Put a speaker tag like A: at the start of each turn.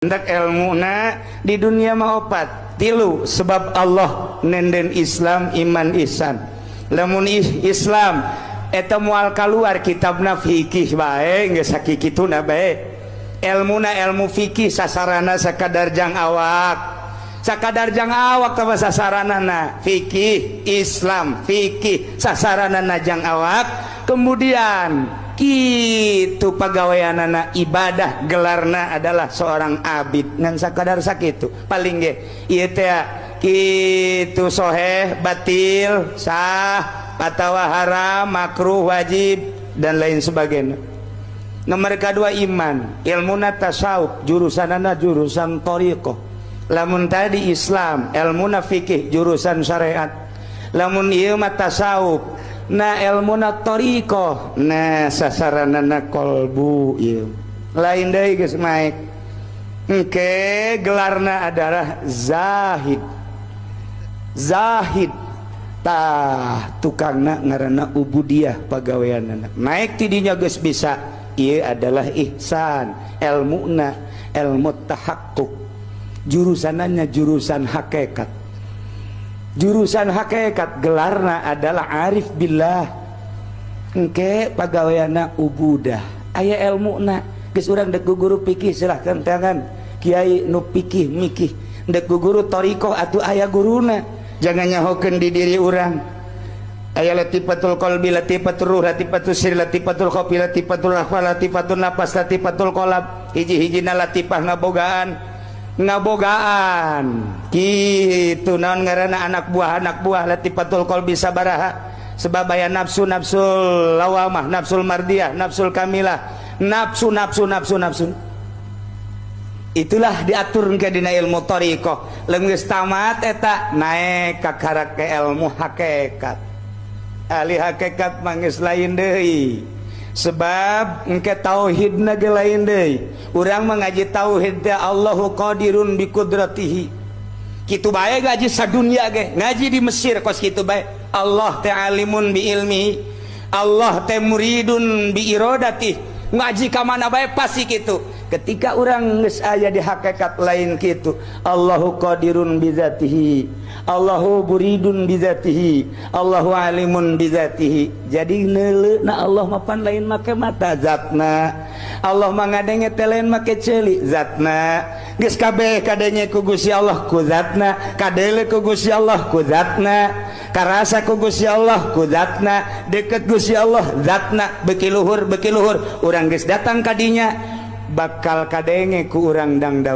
A: Hendak ilmuna di dunia mah opat tilu sebab Allah nenden Islam iman ihsan. Lamun Islam eta moal kaluar kitabna fikih bae geus sakikituna bae. Ilmuna ilmu fikih sasarana sakadar jang awak. Sakadar jang awak ka sasaranana fikih Islam fikih sasaranana jang awak. Kemudian kitu pagaweanana ibadah gelarna adalah seorang abid ngan sakadar sakitu paling ge ieu teh kitu soheh batil sah atawa haram makruh wajib dan lain sebagainya. Nomor kedua iman ilmuna tasawuf jurusanana jurusan thariqah. Lamun tadi Islam ilmuna fikih jurusan syariat. Lamun ieu mah tasawuf na ilmuna thariqah na sasaranana kolbu ieu lain deui geus maek engke gelarna adalah zahid. Zahid tah tukangna ngaranna ubudiyah pagaweanana naik ti dinya geus bisa ieu adalah ihsan ilmuna ilmu tahaqquq jurusanana jurusan hakikat. Jurusan hakikat gelarna adalah arif billah engke pagaweana ubudah aya ilmuna geus urang dek guru fikih silahkan tangan kiai nu fikih mikih dek guru thariqah atuh aya guruna jangan nyahokeun di diri urang aya latifatul qalbi latifatul ruh latifatul sir latifatul khafi latifatul akhwal latifatul nafas latifatul qalb hiji-hijina latifah ngabogaan kitu naon ngaranna anak buah latifatul qalbi sabaraha sebab aya nafsu nafsul lawamah nafsul mardiyah nafsul kamilah nafsu itulah diatur ke dina ilmu thariqah leung geus tamat eta naek ka karake ilmu hakikat ahli hakikat mah geus lain deui sebab engke tauhidna ge lain deui urang mengaji tauhid teh Allahu qadirun bi qudratihi kitu bae ngaji sadunya ge ngaji di Mesir kos kitu bae Allah teh alimun bi ilmihi Allah teh muridun bi iradatihi ngaji ka mana bae pasti kitu ketika urang geus aya di hakikat lain kitu Allahu qadirun bi zatihi Allahu muridun bi zatihi Allahu alimun bi zatihi jadi neuleuna Allah mapan lain make mata zatna Allah mangadenge teh lain make ceuli zatna geus kabeh kadenge ku Gusti Allah ku zatna kadele ku Gusti Allah ku zatna karasa ku Gusti Allah ku zatna deket Gusti Allah zatna beuki luhur urang geus datang ka dinya bakal kadenge ku urang dangdaw